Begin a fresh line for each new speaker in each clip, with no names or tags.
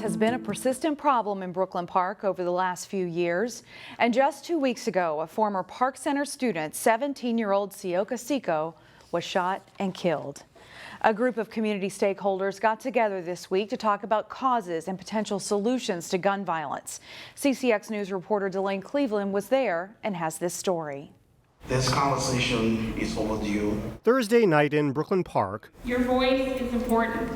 has been a persistent problem in Brooklyn Park over the last few years. And just 2 weeks ago, a former Park Center student, 17-year-old Osseo, was shot and killed. A group of community stakeholders got together this week to talk about causes and potential solutions to gun violence. CCX News reporter Delane Cleveland was there and has this story.
This conversation is overdue.
Thursday night in Brooklyn Park.
Your voice is important.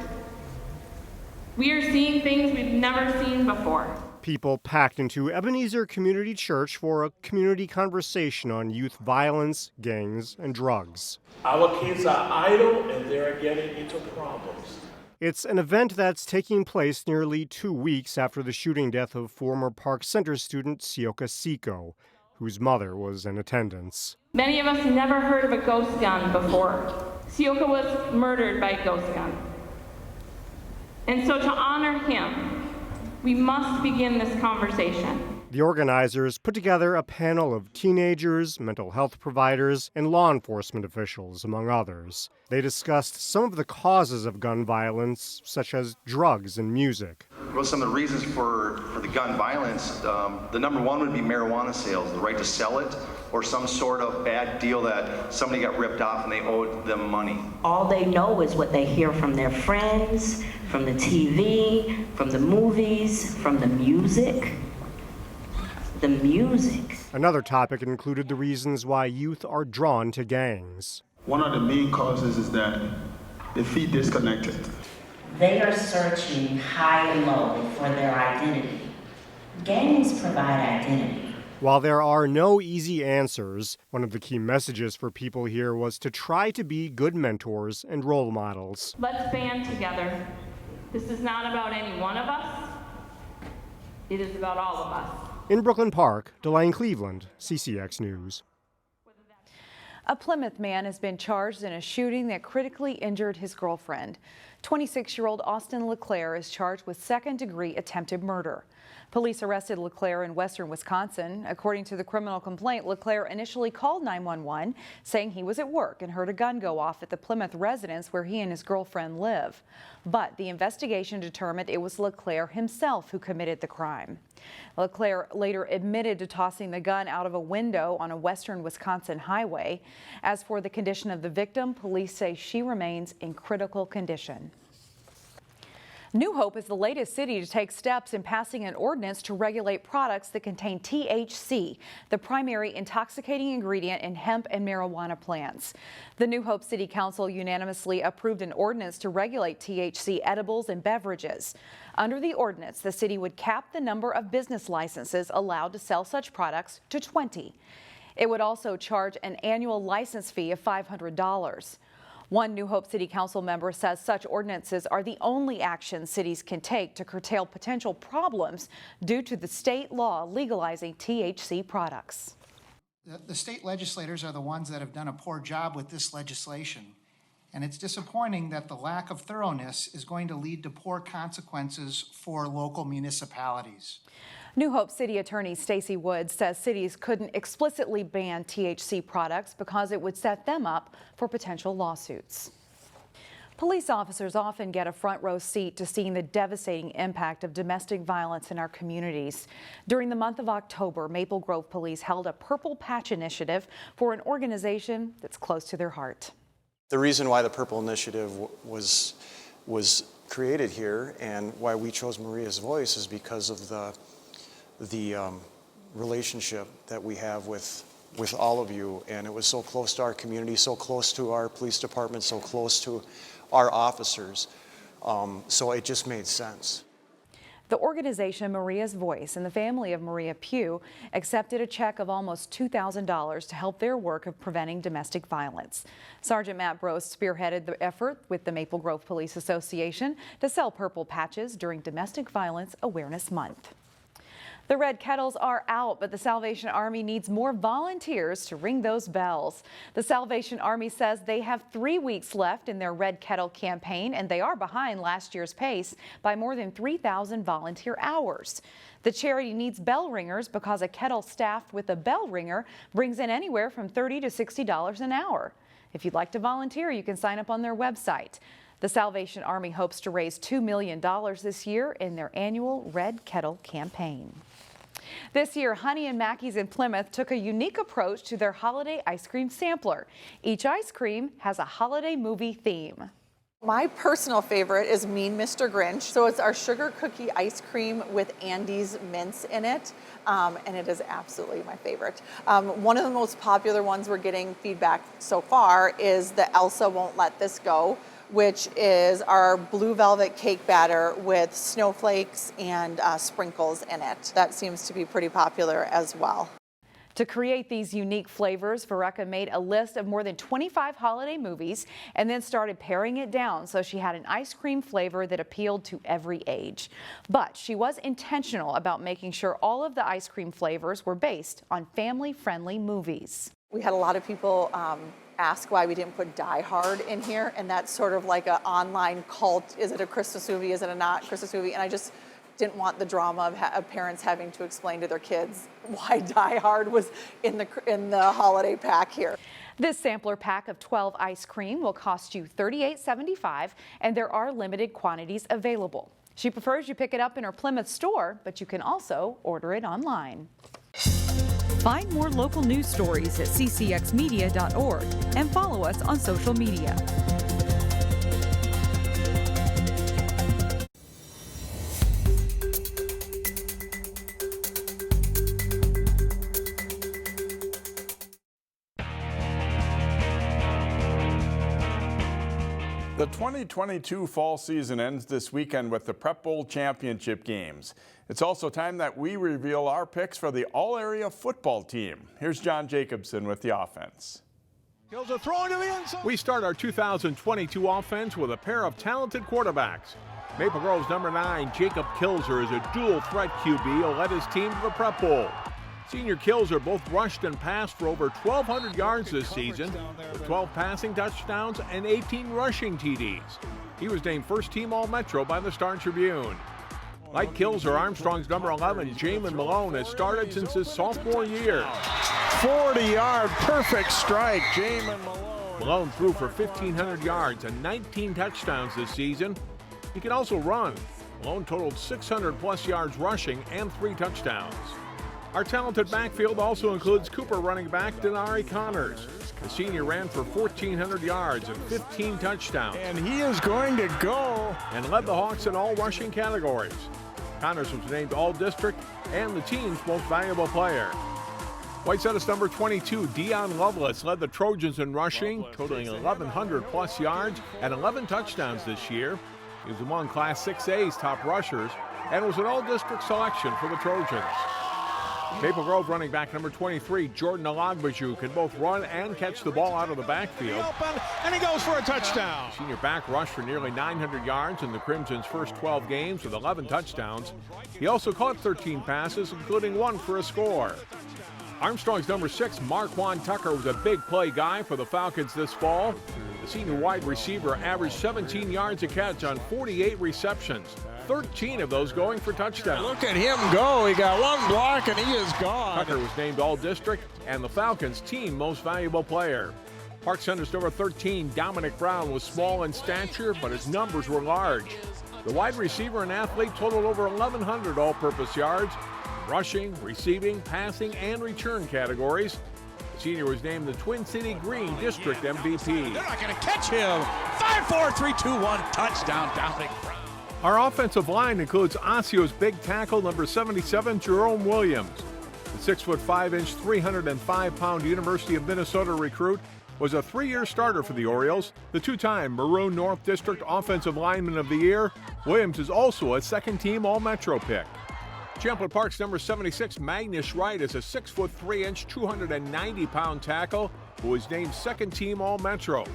We are seeing things we've never seen before.
People packed into Ebenezer Community Church for a community conversation on youth violence, gangs, and drugs.
Our kids are idle and they're getting into problems.
It's an event that's taking place nearly 2 weeks after the shooting death of former Park Center student Osseo, whose mother was in attendance.
Many of us never heard of a ghost gun before. Osseo was murdered by a ghost gun. And so to honor him, we must begin this conversation.
The organizers put together a panel of teenagers, mental health providers, and law enforcement officials, among others. They discussed some of the causes of gun violence, such as drugs and music.
Well, some of the reasons for the gun violence, the number one would be marijuana sales, the right to sell it, or some sort of bad deal that somebody got ripped off and they owed them money.
All they know is what they hear from their friends, from the TV, from the movies, from the music. The music.
Another topic included the reasons why youth are drawn to gangs.
One of the main causes is that they feel disconnected.
They are searching high and low for their identity. Gangs provide identity.
While there are no easy answers, one of the key messages for people here was to try to be good mentors and role models.
Let's band together. This is not about any one of us. It is about all of us.
In Brooklyn Park, Delane Cleveland, CCX News.
A Plymouth man has been charged in a shooting that critically injured his girlfriend. 26-year-old Austin LeClaire is charged with second-degree attempted murder. Police arrested LeClaire in western Wisconsin. According to the criminal complaint, LeClaire initially called 911, saying he was at work and heard a gun go off at the Plymouth residence where he and his girlfriend live. But the investigation determined it was LeClaire himself who committed the crime. LeClaire later admitted to tossing the gun out of a window on a western Wisconsin highway. As for the condition of the victim, police say she remains in critical condition. New Hope is the latest city to take steps in passing an ordinance to regulate products that contain THC, the primary intoxicating ingredient in hemp and marijuana plants. The New Hope City Council unanimously approved an ordinance to regulate THC edibles and beverages. Under the ordinance, the city would cap the number of business licenses allowed to sell such products to 20. It would also charge an annual license fee of $500. One New Hope City Council member says such ordinances are the only action cities can take to curtail potential problems due to the state law legalizing THC products.
The state legislators are the ones that have done a poor job with this legislation, and it's disappointing that the lack of thoroughness is going to lead to poor consequences for local municipalities.
New Hope City Attorney Stacey Woods says cities couldn't explicitly ban THC products because it would set them up for potential lawsuits. Police officers often get a front row seat to seeing the devastating impact of domestic violence in our communities. During the month of October, Maple Grove Police held a Purple Patch initiative for an organization that's close to their heart.
The reason why the Purple Initiative was created here and why we chose Maria's Voice is because of the relationship that we have with all of you, and it was so close to our community, so close to our police department, so close to our officers, so it just made sense.
The organization Maria's Voice and the family of Maria Pugh accepted a check of almost $2,000 to help their work of preventing domestic violence. Sergeant Matt Brose spearheaded the effort with the Maple Grove Police Association to sell purple patches during Domestic Violence Awareness Month. The red kettles are out, but the Salvation Army needs more volunteers to ring those bells. The Salvation Army says they have 3 weeks left in their Red Kettle campaign, and they are behind last year's pace by more than 3,000 volunteer hours. The charity needs bell ringers because a kettle staffed with a bell ringer brings in anywhere from $30 to $60 an hour. If you'd like to volunteer, you can sign up on their website. The Salvation Army hopes to raise $2 million this year in their annual Red Kettle campaign. This year, Honey and Mackey's in Plymouth took a unique approach to their holiday ice cream sampler. Each ice cream has a holiday movie theme.
My personal favorite is Mean Mr. Grinch. So it's our sugar cookie ice cream with Andes mints in it, and it is absolutely my favorite. One of the most popular ones we're getting feedback so far is the Elsa Won't Let This Go, which is our blue velvet cake batter with snowflakes and sprinkles in it. That seems to be pretty popular as well.
To create these unique flavors, Vereka made a list of more than 25 holiday movies and then started paring it down so she had an ice cream flavor that appealed to every age. But she was intentional about making sure all of the ice cream flavors were based on family-friendly movies.
We had a lot of people ask why we didn't put Die Hard in here, and that's sort of like an online cult. Is it a Christmas movie? Is it a not Christmas movie? And I just didn't want the drama of parents having to explain to their kids why Die Hard was in the holiday pack here.
This sampler pack of 12 ice cream will cost you $38.75, and there are limited quantities available. She prefers you pick it up in her Plymouth store, but you can also order it online. Find more local news stories at ccxmedia.org and follow us on social media.
The 2022 fall season ends this weekend with the Prep Bowl championship games. It's also time that we reveal our picks for the all-area football team. Here's John Jacobson with the offense.
We start our 2022 offense with a pair of talented quarterbacks. Maple Grove's number 9, Jacob Kilzer, is a dual-threat QB who led his team to the Prep Bowl. Senior Kilzer both rushed and passed for over 1,200 yards this season, with 12 passing touchdowns and 18 rushing TDs. He was named first-team All-Metro by the Star-Tribune. Like Kilzer, Armstrong's number 11, Jamin Malone, has started since his sophomore year.
40-yard perfect strike, Jamin Malone.
Malone threw for 1,500 yards and 19 touchdowns this season. He can also run. Malone totaled 600-plus yards rushing and 3 touchdowns. Our talented backfield also includes Cooper running back Denari Connors. The senior ran for 1,400 yards and 15 touchdowns.
And he is going to go.
And led the Hawks in all rushing categories. Connors was named All-District and the team's most valuable player. Whitesetta's number 22, Dion Lovelace, led the Trojans in rushing, totaling 1,100-plus yards and 11 touchdowns this year. He was among Class 6A's top rushers and was an All-District selection for the Trojans. Maple Grove running back number 23, Jordan Alagbaju, can both run and catch the ball out of the backfield.
Open, and he goes for a touchdown.
Senior back rushed for nearly 900 yards in the Crimson's first 12 games with 11 touchdowns. He also caught 13 passes, including 1 for a score. Armstrong's number 6, Marquand Tucker, was a big play guy for the Falcons this fall. The senior wide receiver averaged 17 yards a catch on 48 receptions, 13 of those going for touchdowns.
Look at him go. He got 1 block and he is gone.
Tucker was named All-District and the Falcons' team most valuable player. Park Center's number 13, Dominic Brown, was small in stature, but his numbers were large. The wide receiver and athlete totaled over 1,100 all-purpose yards, rushing, receiving, passing, and return categories. The senior was named the Twin City Green District MVP.
They're not going to catch him. 5-4, 3-2-1, touchdown, Dominic Brown.
Our offensive line includes Osseo's big tackle, number 77, Jerome Williams. The 6'5", 305-pound University of Minnesota recruit was a 3-year starter for the Orioles, the 2-time Maroon North District Offensive Lineman of the Year. Williams is also a second-team All-Metro pick. Champlain Park's number 76, Magnus Wright, is a 6'3", 290-pound tackle who was named second-team All-Metro.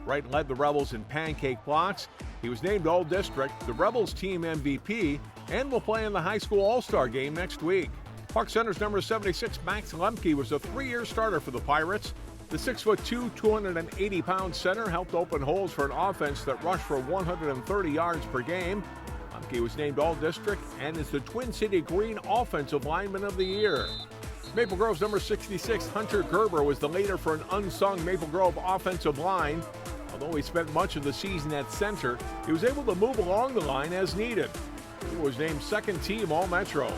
Wright led the Rebels in pancake blocks. He was named All-District, the Rebels team MVP, and will play in the high school All-Star game next week. Park Center's number 76, Max Lemke, was a 3-year starter for the Pirates. The 6'2", 280-pound center helped open holes for an offense that rushed for 130 yards per game. Lemke was named All-District and is the Twin City Green Offensive Lineman of the Year. Maple Grove's number 66, Hunter Gerber, was the leader for an unsung Maple Grove offensive line. Although he spent much of the season at center, he was able to move along the line as needed. He was named second team All-Metro.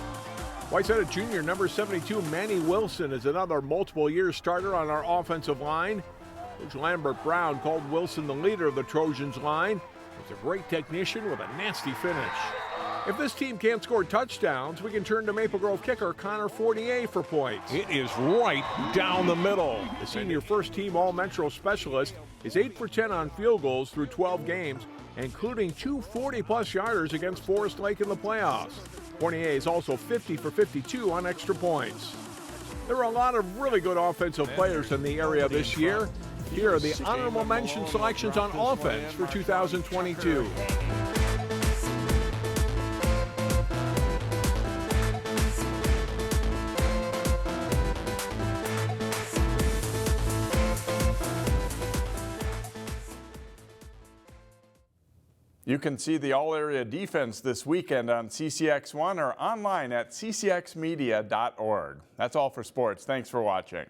Whiteside junior number 72 Manny Wilson is another multiple-year starter on our offensive line. Coach Lambert Brown called Wilson the leader of the Trojans line. He's a great technician with a nasty finish. If this team can't score touchdowns, we can turn to Maple Grove kicker Connor Fortier for points.
It is right down the middle.
The senior first-team All-Metro specialist is 8 for 10 on field goals through 12 games, including 2 40-plus yarders against Forest Lake in the playoffs. Fortier is also 50 for 52 on extra points. There are a lot of really good offensive players in the area this year. Here are the honorable mention selections on offense for 2022.
You can see the all-area defense this weekend on CCX1 or online at ccxmedia.org. That's all for sports. Thanks for watching.